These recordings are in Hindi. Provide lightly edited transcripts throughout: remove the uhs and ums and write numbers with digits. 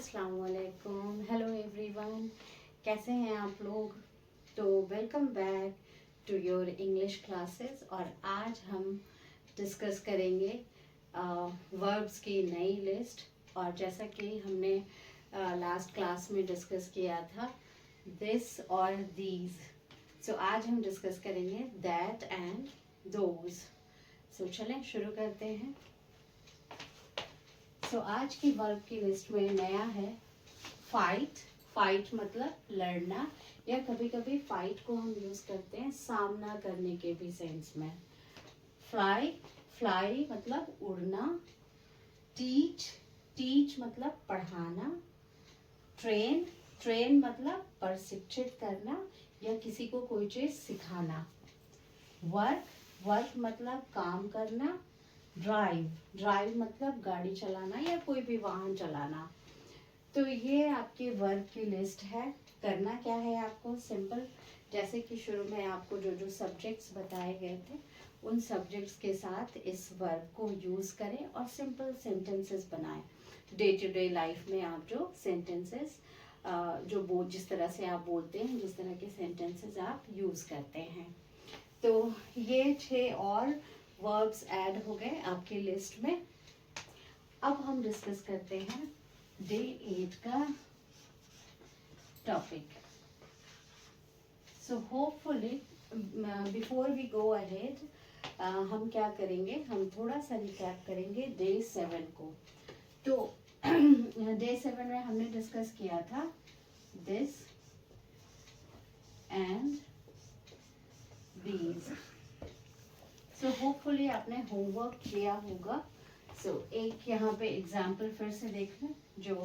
अस्सलाम वालेकुम, हेलो एवरीवन। कैसे हैं आप लोग? तो welcome back to your English classes. और आज हम डिस्कस करेंगे वर्ब्स की नई लिस्ट। और जैसा कि हमने लास्ट क्लास में डिस्कस किया था दिस और दीज, सो आज हम डिस्कस करेंगे दैट एंड दोज। सो चलें शुरू करते हैं। तो आज की वर्ब की लिस्ट में नया है फाइट। फाइट मतलब लड़ना, या कभी कभी फाइट को हम यूज करते हैं सामना करने के भी सेंस में। फ्लाई, फ्लाई मतलब उड़ना। टीच, टीच मतलब पढ़ाना। ट्रेन, ट्रेन मतलब प्रशिक्षित करना या किसी को कोई चीज सिखाना। वर्क, वर्क मतलब काम करना। ड्राइव, ड्राइव मतलब गाड़ी चलाना या कोई भी वाहन चलाना। तो ये आपके वर्ब की लिस्ट है। करना क्या है आपको? सिंपल, जैसे कि शुरू में आपको जो जो सब्जेक्ट्स बताए गए थे उन सब्जेक्ट्स के साथ इस वर्ब को यूज करें और सिंपल सेंटेंसेस बनाएं। डे टू डे लाइफ में आप जो सेंटेंसेस जिस तरह से आप बोलते हैं, जिस तरह के सेंटेंसेस आप यूज करते हैं। तो ये 6 और वर्ब्स ऐड हो गए आपकी लिस्ट में। अब हम डिस्कस करते हैं डे 8 का topic. So hopefully before we go ahead हम क्या करेंगे, हम थोड़ा सा रिकैप करेंगे डे 7 को। तो डे 7 में हमने डिस्कस किया था this and these. So hopefully आपने होमवर्क किया होगा। सो एक यहाँ पे एग्जाम्पल फिर से देख लें। जो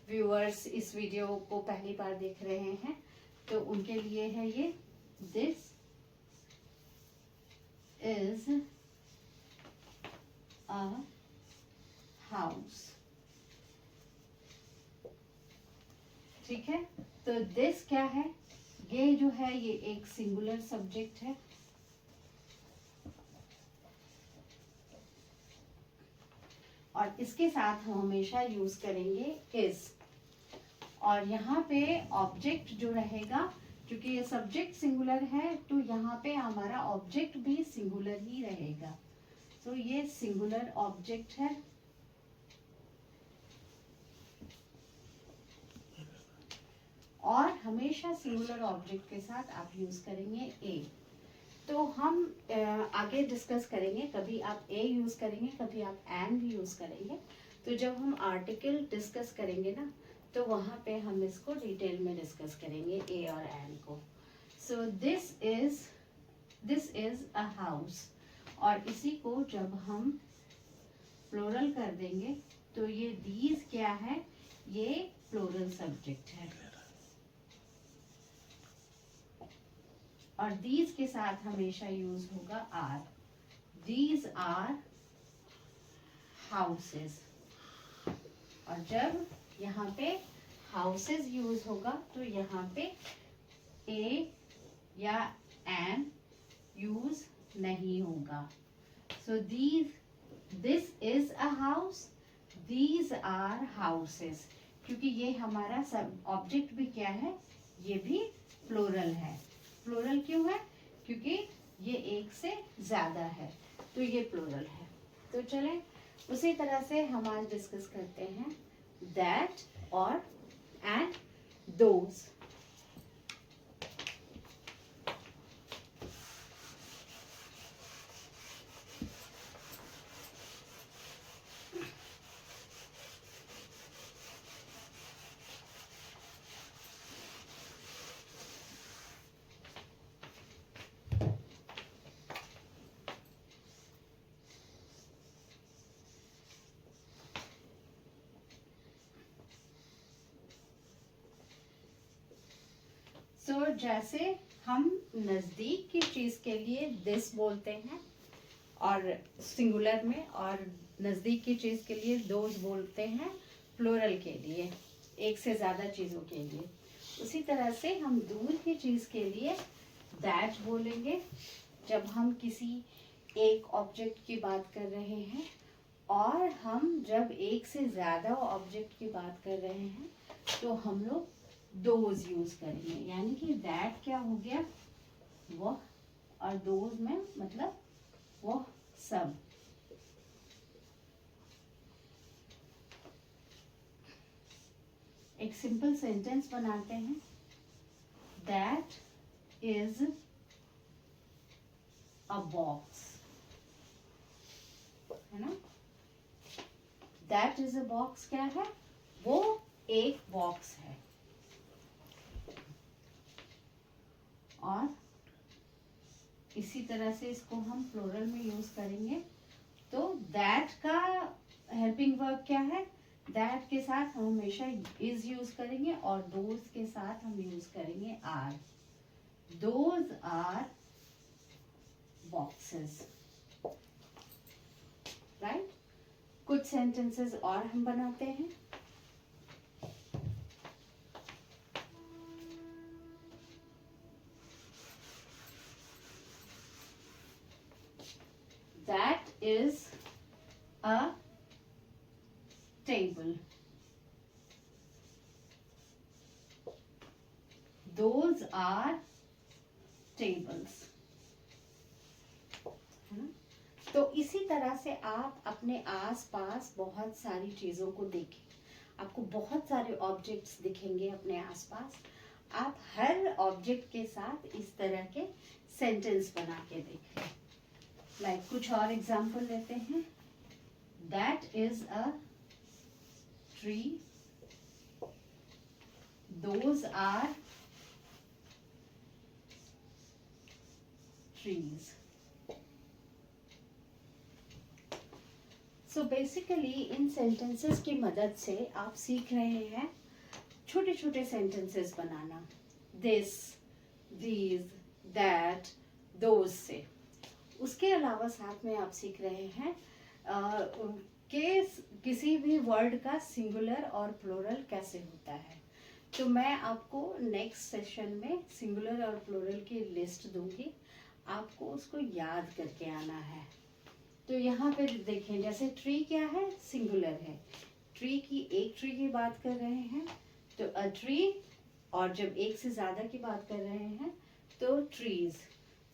व्यूअर्स इस वीडियो को पहली बार देख रहे हैं तो उनके लिए है ये। This is a house. ठीक है, तो दिस क्या है? ये जो है ये एक सिंगुलर सब्जेक्ट है। और इसके साथ हम हमेशा यूज करेंगे इज। और यहाँ पे ऑब्जेक्ट जो रहेगा, क्योंकि ये सब्जेक्ट सिंगुलर है तो यहाँ पे हमारा ऑब्जेक्ट भी सिंगुलर ही रहेगा। तो ये सिंगुलर ऑब्जेक्ट है। और हमेशा सिंगुलर ऑब्जेक्ट के साथ आप यूज करेंगे ए। तो हम आगे डिस्कस करेंगे, कभी आप ए यूज करेंगे, कभी आप एन भी यूज करेंगे। तो जब हम आर्टिकल डिस्कस करेंगे ना तो वहां पे हम इसको डिटेल में डिस्कस करेंगे ए और एन को। सो दिस इज अ हाउस। और इसी को जब हम प्लूरल कर देंगे तो ये दीज क्या है? ये प्लूरल सब्जेक्ट है। और दीज के साथ हमेशा यूज होगा आर। These are houses. और जब यहाँ पे हाउसेस यूज होगा तो यहाँ पे ए या एन यूज नहीं होगा। So this is a house, these are houses. क्योंकि ये हमारा सब ऑब्जेक्ट भी क्या है? ये भी प्लूरल है। प्लूरल क्यों है? क्योंकि ये एक से ज्यादा है तो ये प्लूरल है। तो चलें उसी तरह से हम आज डिस्कस करते हैं दैट और एंड दोज। सो जैसे हम नजदीक की चीज के लिए दिस बोलते हैं और सिंगुलर में, और नजदीक की चीज के लिए दोज बोलते हैं प्लूरल के लिए, एक से ज्यादा चीजों के लिए। उसी तरह से हम दूर की चीज के लिए दैट बोलेंगे जब हम किसी एक ऑब्जेक्ट की बात कर रहे हैं और हम जब एक से ज़्यादा ऑब्जेक्ट की बात कर रहे हैं तो हम लोग दोज यूज करेंगे, यानी कि दैट क्या हो गया, वह, और दोज में मतलब वह सब। एक सिंपल सेंटेंस बनाते हैं, दैट इज अ बॉक्स, है ना। दैट इज अ बॉक्स क्या है, वो एक बॉक्स है। और इसी तरह से इसको हम प्लूरल में यूज करेंगे, तो दैट का हेल्पिंग वर्ब क्या है, दैट के साथ हम हमेशा इज यूज करेंगे और दोज के साथ हम यूज करेंगे are. Those are boxes, right. कुछ सेंटेंसेस और हम बनाते हैं, that is a table, those are tables, है ना। तो इसी तरह से आप अपने आसपास बहुत सारी चीजों को देखें, आपको बहुत सारे ऑब्जेक्ट्स दिखेंगे अपने आसपास, आप हर ऑब्जेक्ट के साथ इस तरह के सेंटेंस बना के देखें। लाइक कुछ और एग्जांपल लेते हैं, that is a tree, those are trees. So basically इन सेंटेंसेस की मदद से आप सीख रहे हैं छोटे छोटे सेंटेंसेस बनाना, दिस, दीज, दैट, दोज से। उसके अलावा साथ में आप सीख रहे हैं कि किसी भी वर्ड का सिंगुलर और प्लूरल कैसे होता है। तो मैं आपको नेक्स्ट सेशन में सिंगुलर और प्लूरल की लिस्ट दूंगी, आपको उसको याद करके आना है। तो यहाँ पे देखें, जैसे ट्री क्या है, सिंगुलर है, ट्री की एक ट्री की बात कर रहे हैं तो अ ट्री, और जब एक से ज्यादा की बात कर रहे हैं तो ट्रीज।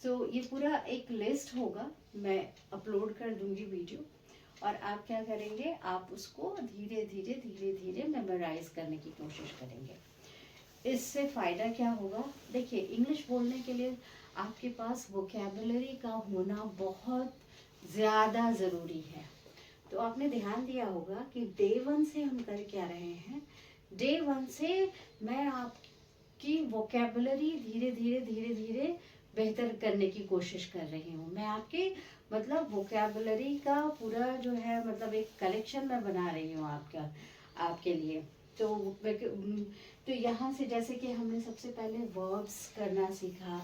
तो ये पूरा एक लिस्ट होगा, मैं अपलोड कर दूंगी वीडियो, और आप क्या करेंगे, आप उसको धीरे धीरे धीरे धीरे मेमोराइज करने की कोशिश करेंगे। इससे फायदा क्या होगा, देखिए इंग्लिश बोलने के लिए आपके पास वोकैबुलरी का होना बहुत ज़्यादा ज़रूरी है। तो आपने ध्यान दिया होगा कि डे 1 से हम कर क्या रहे हैं, डे 1 से मैं आपकी वोकैबुलरी धीरे धीरे धीरे धीरे बेहतर करने की कोशिश कर रही हूँ। मैं आपके मतलब वोकैबुलरी का पूरा जो है मतलब एक कलेक्शन मैं बना रही हूँ आपके लिए। तो यहाँ से जैसे कि हमने सबसे पहले वर्ब्स करना सीखा,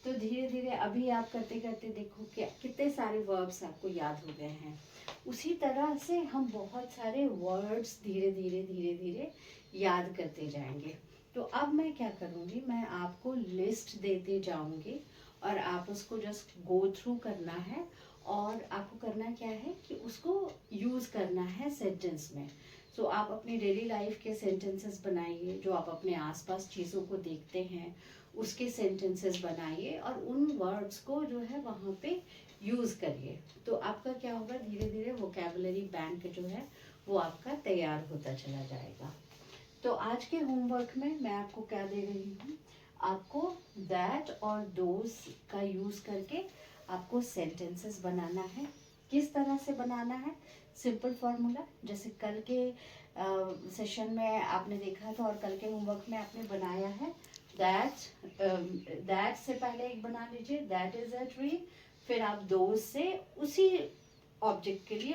तो धीरे धीरे अभी आप करते करते देखो कि कितने सारे वर्ब्स आपको याद हो गए हैं। उसी तरह से हम बहुत सारे वर्ड्स धीरे धीरे धीरे धीरे याद करते जाएंगे। तो अब मैं क्या करूँगी, मैं आपको लिस्ट देते जाऊंगी और आप उसको जस्ट गो थ्रू करना है, और आपको करना क्या है कि उसको यूज करना है सेंटेंस में। तो आप अपनी डेली लाइफ के सेंटेंसेस बनाइए, जो आप अपने आसपास चीज़ों को देखते हैं उसके सेंटेंसेस बनाइए, और उन वर्ड्स को जो है वहाँ पे यूज करिए। तो आपका क्या होगा, धीरे धीरे वोकैबुलरी बैंक जो है वो आपका तैयार होता चला जाएगा। तो आज के होमवर्क में मैं आपको क्या दे रही हूँ, आपको दैट और दोज का यूज करके आपको सेंटेंसेस बनाना है। किस तरह से बनाना है, सिंपल फॉर्मूला, जैसे कल के सेशन में आपने देखा था और कल के होमवर्क में आपने बनाया है। दैट से पहले एक बना लीजिए, दैट इज अ ट्री, फिर आप दोज से उसी ऑब्जेक्ट के लिए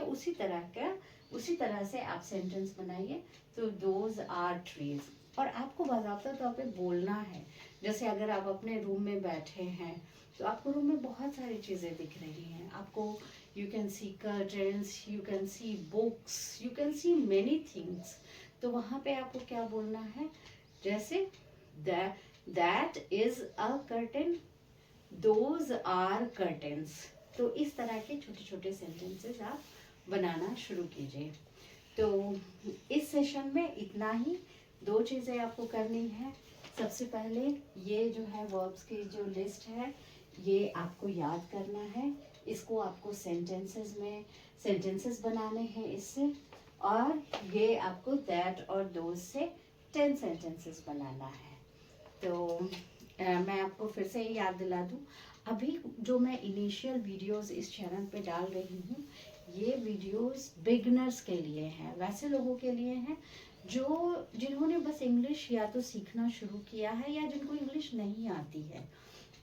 उसी तरह से आप सेंटेंस बनाइए। तो दोज आर ट्रीज, और आपको बाकायदा तौर पे बोलना है। जैसे अगर आप अपने रूम में बैठे हैं तो आपको रूम में बहुत सारी चीजें दिख रही हैं, आपको you can see curtains, you can see books, you can see many things. तो वहां पे आपको क्या बोलना है, जैसे that is a curtain, those are curtains. तो इस तरह के छोटे छोटे सेंटेंसेस आप बनाना शुरू कीजिए। तो इस सेशन में इतना ही। 2 चीज़ें आपको करनी है। सबसे पहले ये जो है वर्ब्स की जो लिस्ट है ये आपको याद करना है। इसको आपको सेंटेंसेस बनाने हैं इससे, और ये आपको दैट और दोज से 10 सेंटेंसेस बनाना है। तो मैं आपको फिर से याद दिला दूं, अभी जो मैं इनिशियल वीडियोस इस चैनल पे डाल रही हूँ ये वीडियोस बिगनर्स के लिए हैं, वैसे लोगों के लिए हैं जिन्होंने बस इंग्लिश या तो सीखना शुरू किया है या जिनको इंग्लिश नहीं आती है।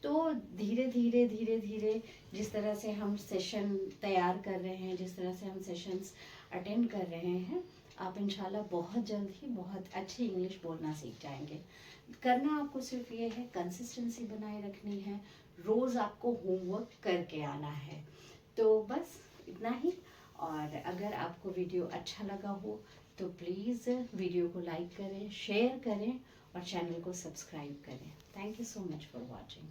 तो धीरे धीरे जिस तरह से हम सेशन तैयार कर रहे हैं, जिस तरह से हम सेशंस अटेंड कर रहे हैं, आप इंशाल्लाह बहुत जल्द ही बहुत अच्छी इंग्लिश बोलना सीख जाएंगे। करना आपको सिर्फ ये है, कंसिस्टेंसी बनाए रखनी है, रोज़ आपको होमवर्क करके आना है। तो बस इतना ही। और अगर आपको वीडियो अच्छा लगा हो तो प्लीज़ वीडियो को लाइक करें, शेयर करें और चैनल को सब्सक्राइब करें। Thank you so much for watching.